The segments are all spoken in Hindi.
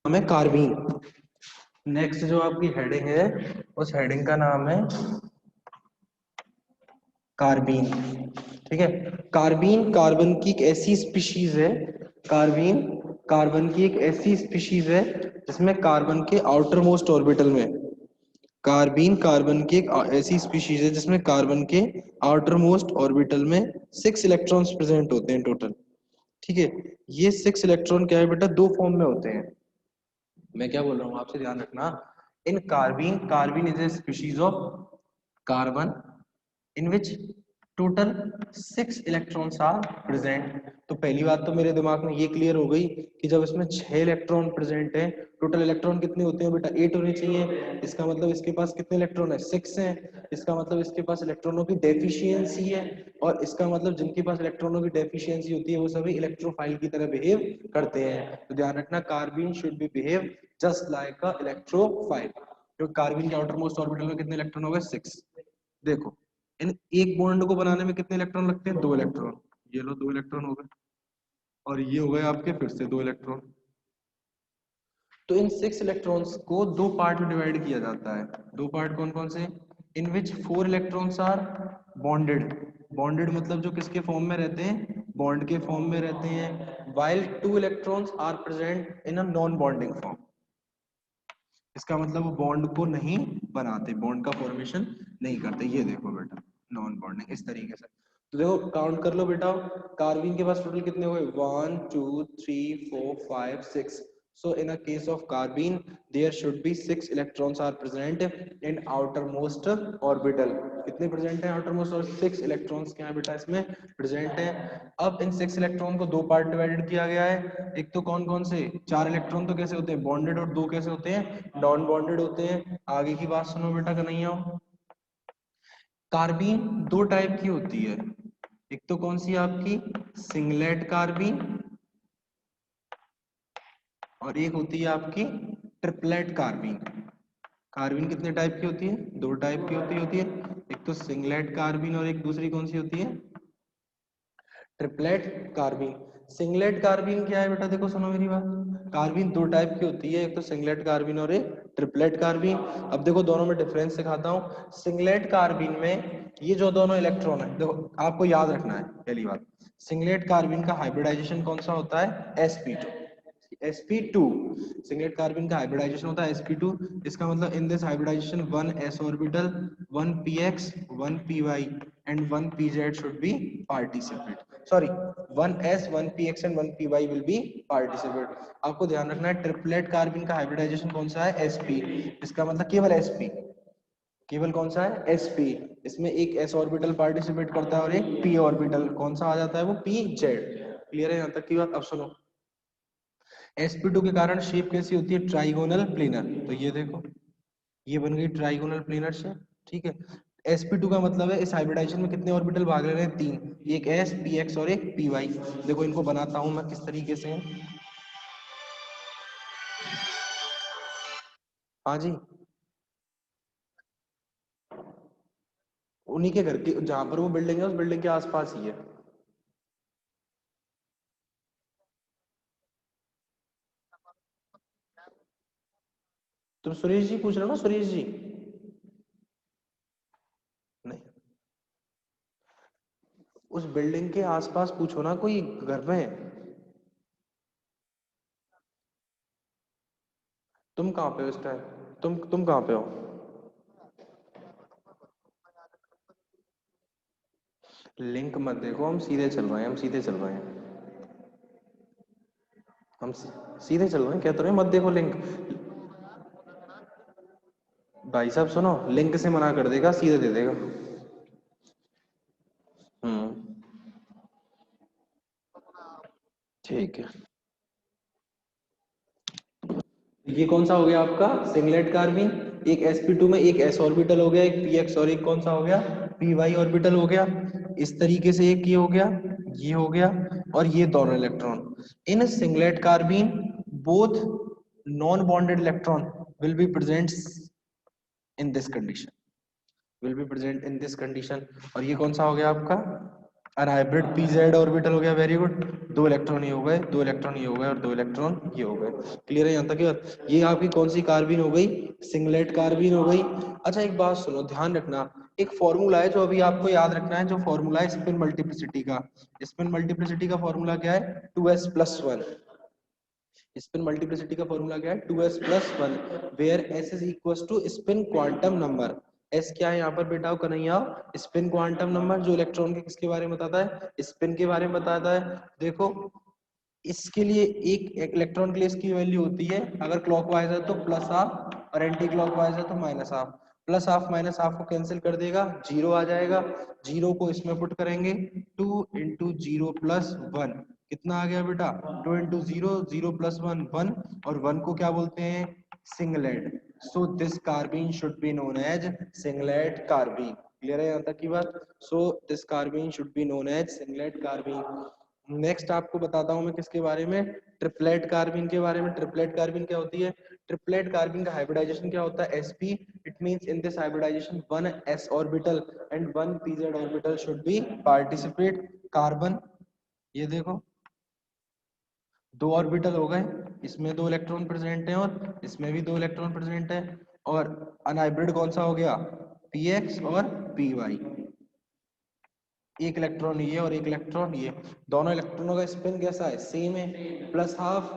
नाम है कार्बीन। नेक्स्ट जो आपकी हेडिंग है उस हेडिंग का नाम है कार्बीन। ठीक है, कार्बीन कार्बन की एक ऐसी स्पीशीज है, कार्बीन कार्बन की एक ऐसी स्पीशीज है जिसमें कार्बन के आउटर मोस्ट ऑर्बिटल में, कार्बीन कार्बन की एक ऐसी स्पीशीज है जिसमें कार्बन के आउटर मोस्ट ऑर्बिटल में 6 इलेक्ट्रॉन्स प्रेजेंट होते हैं टोटल। ठीक है, ये 6 इलेक्ट्रॉन क्या है बेटा, दो फॉर्म में होते हैं। मैं क्या बोल रहा हूँ आपसे ध्यान रखना, in carbene, carbene is a species of carbon in which total 6 electrons are present. तो पहली बात तो मेरे दिमाग में ये क्लियर हो गई कि जब इसमें 6 इलेक्ट्रॉन प्रेजेंट है, टोटल इलेक्ट्रॉन कितने होते हैं बेटा, 8 होने चाहिए। इसका मतलब इसके पास कितने इलेक्ट्रॉन है, 6 है। इसका मतलब इसके पास इलेक्ट्रॉनों की डेफिशिएंसी है, और इसका मतलब जिनके पास इलेक्ट्रॉनों की डेफिशिएंसी होती है वो सभी इलेक्ट्रोफाइल की तरह बिहेव करते हैं। तो ध्यान रखना, carbene should be behave just like a electrophile. जो कार्बन के आउटर मोस्ट ऑर्बिटल में कितने इलेक्ट्रॉन हो गए, 6। देखो, इन एक बॉन्ड को बनाने में कितने इलेक्ट्रॉन लगते हैं, 2 इलेक्ट्रॉन। ये लो 2 इलेक्ट्रॉन हो गए, और ये हो गए आपके फिर से 2 इलेक्ट्रॉन। तो इन 6 इलेक्ट्रॉन्स को दो पार्ट में डिवाइड किया जाता है। दो पार्ट कौन कौन से, इन विच 4 इलेक्ट्रॉन्स आर बॉन्डेड। बॉन्डेड मतलब जो किसके फॉर्म में रहते हैं, बॉन्ड के फॉर्म में रहते हैं, while 2 electrons are present in a non bonding form. इसका मतलब वो बॉन्ड को नहीं बनाते, बॉन्ड का फॉर्मेशन नहीं करते। ये देखो बेटा, नॉन बॉन्डिंग इस तरीके से। तो देखो काउंट कर लो बेटा, कार्बन के पास टोटल कितने हुए, 1 2 3 4 5 6। So in a case of carbene, there should be 6 electrons are present in outermost orbital. कितने प्रेजेंट है outermost, और 6 इलेक्ट्रॉन्स क्या है बेटा इसमें प्रेजेंट है। अब इन 6 इलेक्ट्रॉन को दो पार्ट डिवाइडेड किया गया है। एक तो कौन कौन से, 4 इलेक्ट्रॉन तो कैसे होते हैं, बॉन्डेड, और दो कैसे होते हैं, नॉन बॉन्डेड होते हैं। आगे की बात सुनो बेटा कन्हैया, कार्बीन दो टाइप की होती है। एक तो कौन सी आपकी सिंगलेट कार्बीन, और एक होती है आपकी ट्रिपलेट कार्बीन। कार्बीन कितने टाइप की होती है, दो टाइप की होती है। एक तो सिंगलेट कार्बीन और एक दूसरी कौन सी होती है, ट्रिपलेट कार्बीन। सिंगलेट कार्बीन क्या है बेटा, देखो सुनो मेरी बात, कार्बीन दो टाइप की होती है, एक तो सिंगलेट कार्बीन और एक ट्रिपलेट कार्बीन। अब देखो दोनों में डिफरेंस सिखाता हूँ। सिंगलेट कार्बीन में ये जो दोनों इलेक्ट्रॉन है, देखो आपको याद रखना है पहली बात, सिंगलेट कार्बीन का हाइब्रिडाइजेशन कौन सा होता है, sp2। sp2 सिंगलेट कार्बन का हाइब्रिडाइजेशन होता है sp2। इसका मतलब in this hybridization 1s orbital, 1px, 1py and 1pz should be participate, sorry 1s 1px and 1py will be participate। आपको ध्यान रखना है ट्रिपलेट कार्बन का हाइब्रिडाइजेशन कौन सा है, sp। इसका मतलब केवल sp, केवल कौन सा है, sp। इसमें एक s ऑर्बिटल पार्टिसिपेट करता है और एक p ऑर्बिटल कौन सा आ जाता है, वो pz। क्लियर है यहाँ तक की बात। अब सुनो, sp2 के कारण शेप कैसी होती है, ट्राइगोनल प्लेनर। तो ये देखो, ये बन गई ट्राइगोनल प्लेनर शेप। ठीक है, sp2 का मतलब है इस हाइब्रिडाइजेशन में कितने ऑर्बिटल भाग ले रहे हैं, 3, एक s px और एक py। देखो इनको बनाता हूं मैं किस तरीके से। हाँ जी, उन्हीं के घर के जहां पर वो बिल्डिंग है उस बिल्डिंग के आसपास ही है। तुम सुरेश जी पूछ रहे हो ना, सुरेश जी? नहीं, उस बिल्डिंग के आसपास पूछो ना, कोई घर में है। तुम कहाँ पे हो इस टाइम, तुम कहाँ पे हो? लिंक मत देखो, हम सीधे चल रहे हैं, हम सीधे चल रहे हैं, हम सीधे चल रहे हैं, क्या तो रहे हैं, मत देखो लिंक। भाई साहब सुनो, लिंक से मना कर देगा, सीधे दे देगा। हम्म, ठीक है। ये कौन सा हो गया आपका सिंगलेट कार्बन, एक sp2 में एक s ऑर्बिटल हो गया, एक px, और एक कौन सा हो गया, py ऑर्बिटल हो गया। इस तरीके से एक ये हो गया, ये हो गया, और ये दोनों electron in singlet carbon, both non bonded electron will be present in this condition, will be present in this condition. और ये कौन सा हो गया आपका, अनहाइब्रिड पीजेड ऑर्बिटल हो गया, वेरी गुड। दो इलेक्ट्रॉन ये हो गए, दो इलेक्ट्रॉन ये हो गए और दो इलेक्ट्रॉन ये हो गए। क्लियर है यहाँ तक की बात? ये आपकी कौन सी कार्बिन हो गई? सिंगलेट कार्बिन हो गई। अच्छा एक बात सुनो, ध्यान रखना, एक फॉर्मूला है जो अभी आपको याद रखना है, जो फॉर्मूला है स्पिन मल्टीप्लिसिटी का। स्पिन मल्टीप्लिसिटी का फॉर्मूला क्या है? 2s+1। स्पिन मल्टीप्लिसिटी का फॉर्मूला क्या है? 2s+1, where s is equal to spin quantum number. s क्या है यहाँ पर बेटा कन्हैया? स्पिन क्वांटम नंबर, जो इलेक्ट्रॉन के किसके बारे में बताता है? स्पिन के बारे में बताता है। देखो इसके लिए एक इलेक्ट्रॉन के लिए इसकी वैल्यू होती है, अगर क्लॉकवाइज है तो प्लस हाफ और एंटी क्लॉकवाइज है तो minus half. Plus half minus half को कैंसिल कर देगा, जीरो आ जाएगा। जीरो को इसमें पुट करेंगे, 2 × 0 + 1 कितना आ गया बेटा? 2 × 0, 0 + 1 1, और 1 को क्या बोलते हैं? Singlet. So this carbene should be known as singlet carbene. Clear है यहाँ तक की बात? So this carbene should be known as singlet carbene. Next आपको बताता हूं मैं किसके बारे में? ट्रिपलेट कार्बीन के बारे में। ट्रिपलेट कार्बीन क्या होती है? ट्रिपलेट कार्बीन का हाइब्रिडाइजेशन क्या होता है? sp। It means in this hybridization one s orbital and one pz orbital should be participate. Carbon, ये देखो दो ऑर्बिटल हो गए, इसमें दो इलेक्ट्रॉन प्रेजेंट है और इसमें भी दो इलेक्ट्रॉन प्रेजेंट है। और अनहाइब्रिड कौन सा हो गया? px और py। एक इलेक्ट्रॉन ये और एक इलेक्ट्रॉन ये, दोनों इलेक्ट्रॉनों का स्पिन कैसा है? सेम है, प्लस हाफ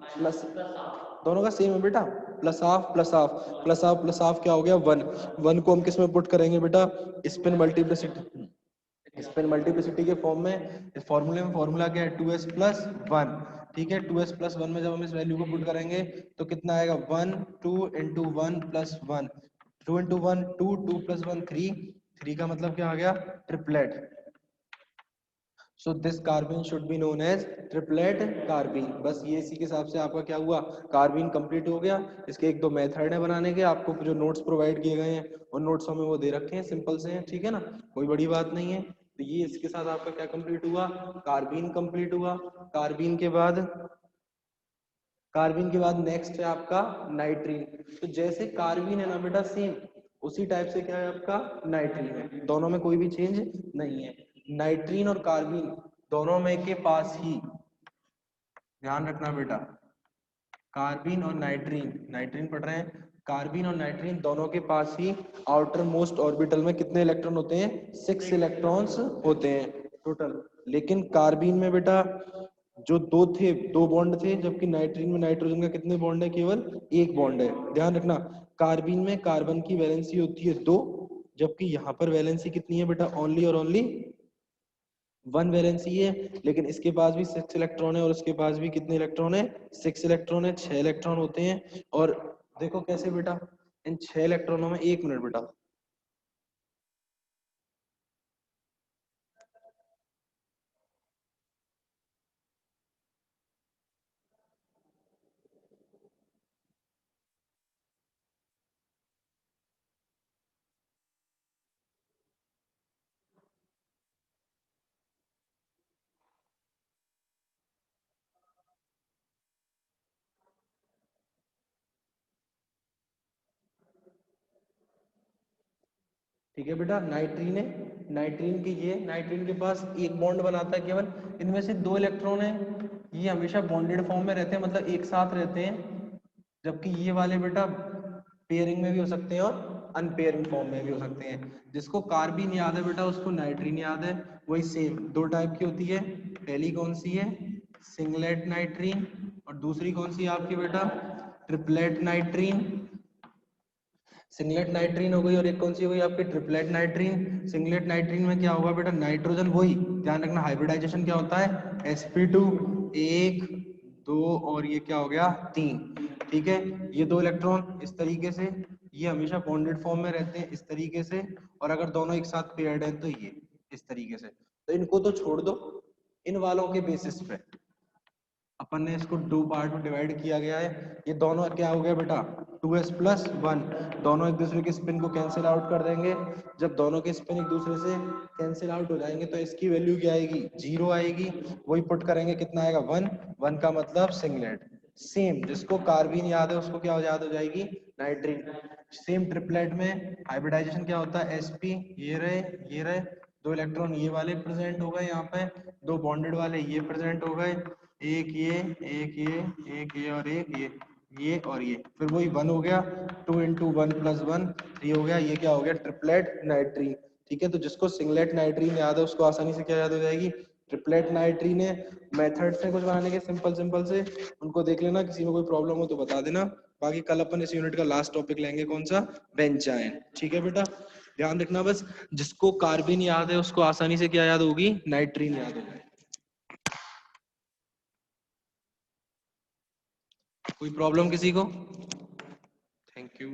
प्लस, दोनों का सेम है बेटा, plus half plus half plus half plus half क्या हो गया? 1। 1 को हम किस में पुट करेंगे बेटा? Spin multiplicity. स्पिन मल्टीप्लिसिटी के फॉर्म में, इस फॉर्मूले में फॉर्मूला क्या है? 2s+1। ठीक है, 2s+1 में जब हम इस वैल्यू को पुट करेंगे तो कितना आएगा? 1 2 × 1 + 1, 2 × 1 2, 2 + 1 3, 3 का मतलब क्या आ गया? Triplet. So this carbene should be known as triplet carbene. बस ये इसी के हिसाब से आपका क्या हुआ? कार्बीन कंप्लीट हो गया। इसके एक दो मेथड है बनाने के, आपको जो नोट्स प्रोवाइड किए गए हैं उन नोट्स में वो दे रखे हैं, सिंपल से हैं, ठीक है ना, कोई बड़ी बात नहीं है। तो ये इसके साथ आपका क्या कंप्लीट हुआ? कार्बीन कंप्लीट हुआ। कार्बीन के बाद, कार्बीन के बाद नेक्स्ट है आपका नाइट्रीन। तो जैसे कार्बीन है ना बेटा सेम, उसी टाइप से क्या है आपका? नाइट्रीन है। दोनों में कोई भी चेंज नहीं है। नाइट्रीन और कार्बीन दोनों में के पास ही, ध्यान रखना बेटा, कार्बीन और नाइट्रीन, नाइट्रीन पढ़ रहे हैं, कार्बीन और नाइट्रीन दोनों के पास ही आउटर मोस्ट ऑर्बिटल में कितने इलेक्ट्रॉन होते हैं? 6 इलेक्ट्रॉन्स होते हैं टोटल। लेकिन कार्बीन में बेटा जो दो थे, दो बॉन्ड थे, जबकि नाइट्रीन में नाइट्रोजन का कितने बॉन्ड है? केवल एक बॉन्ड है। ध्यान रखना, कार्बीन में कार्बन की वैलेंसी होती है 2, जबकि यहाँ पर वैलेंसी कितनी है बेटा? ओनली और ओनली 1 वैलेंसी है। लेकिन इसके पास भी 6 इलेक्ट्रॉन है और इसके पास भी कितने इलेक्ट्रॉन है? 6 इलेक्ट्रॉन है, 6 इलेक्ट्रॉन होते हैं। और देखो कैसे बेटा, इन 6 इलेक्ट्रॉनों में, एक मिनट बेटा, ठीक है बेटा, नाइट्रीन है, नाइट्रीन के ये, नाइट्रीन के पास एक बॉन्ड बनाता है केवल, इनमें से दो इलेक्ट्रॉन है, ये हमेशा बॉन्डेड फॉर्म में रहते हैं, मतलब एक साथ रहते हैं। जबकि ये वाले बेटा पेयरिंग में भी हो सकते हैं और अनपेयरिंग फॉर्म में भी हो सकते हैं। जिसको कार्बीन याद है बेटा उसको नाइट्रीन याद है। वही सेम दो टाइप की होती है, पहली कौन सी है? सिंगलेट नाइट्रीन, और दूसरी कौन सी है आपकी बेटा? ट्रिपलेट नाइट्रीन। सिंगलेट नाइट्रीन हो गई और एक कौन सी हो गई आपकी? ट्रिपलेट नाइट्रीन। सिंगलेट नाइट्रीन में क्या होगा बेटा? नाइट्रोजन, वही ध्यान रखना, हाइब्रिडाइजेशन क्या होता है? sp2, एक दो और ये क्या हो गया? 3। ठीक है, ये दो इलेक्ट्रॉन इस तरीके से, ये हमेशा बॉन्डेड फॉर्म में रहते हैं इस तरीके से, और अगर दोनों एक साथ पेयर्ड है तो ये इस तरीके से। तो इनको तो छोड़ दो, इन वालों के बेसिस पे अपन ने इसको दो पार्ट में डिवाइड किया गया है। ये दोनों क्या हो गया बेटा? 2s+1, दोनों एक दूसरे के स्पिन को कैंसिल आउट कर देंगे। जब दोनों के स्पिन एक दूसरे से कैंसिल आउट हो जाएंगे तो इसकी वैल्यू क्या आएगी? 0 आएगी। वही पुट करेंगे, कितना आएगा? 1। 1 का मतलब सिंगलेट। सेम जिसको कार्बीन याद है उसको क्या याद हो जाएगी? नाइट्रीन। सेम ट्रिपलेट में हाइब्रिडाइजेशन क्या होता है? sp, ये रहे ये रहे, दो इलेक्ट्रॉन ये वाले प्रेजेंट हो गए यहाँ पे, दो बॉन्डेड वाले ये प्रेजेंट हो गए, एक ये, एक ये, एक ये और एक ये और ये, फिर वही 1 हो गया, 2 इंटू 1 प्लस 1 3 हो गया, ये क्या हो गया, ट्रिपलेट नाइट्रीन। ठीक है, तो जिसको सिंगलेट नाइट्रीन याद है उसको आसानी से क्या याद हो जाएगी, ट्रिपलेट नाइट्रीन है। मेथड्स हैं कुछ बनाने के सिंपल सिंपल से, उनको देख लेना, किसी में कोई प्रॉब्लम हो तो बता देना। बाकी कल अपन इस यूनिट का लास्ट टॉपिक लेंगे, कौन सा, बेंजाइन। ठीक है बेटा, ध्यान रखना बस, जिसको कार्बिन याद है उसको आसानी से क्या याद होगी, नाइट्रीन याद होगी। कोई प्रॉब्लम किसी को? Thank you.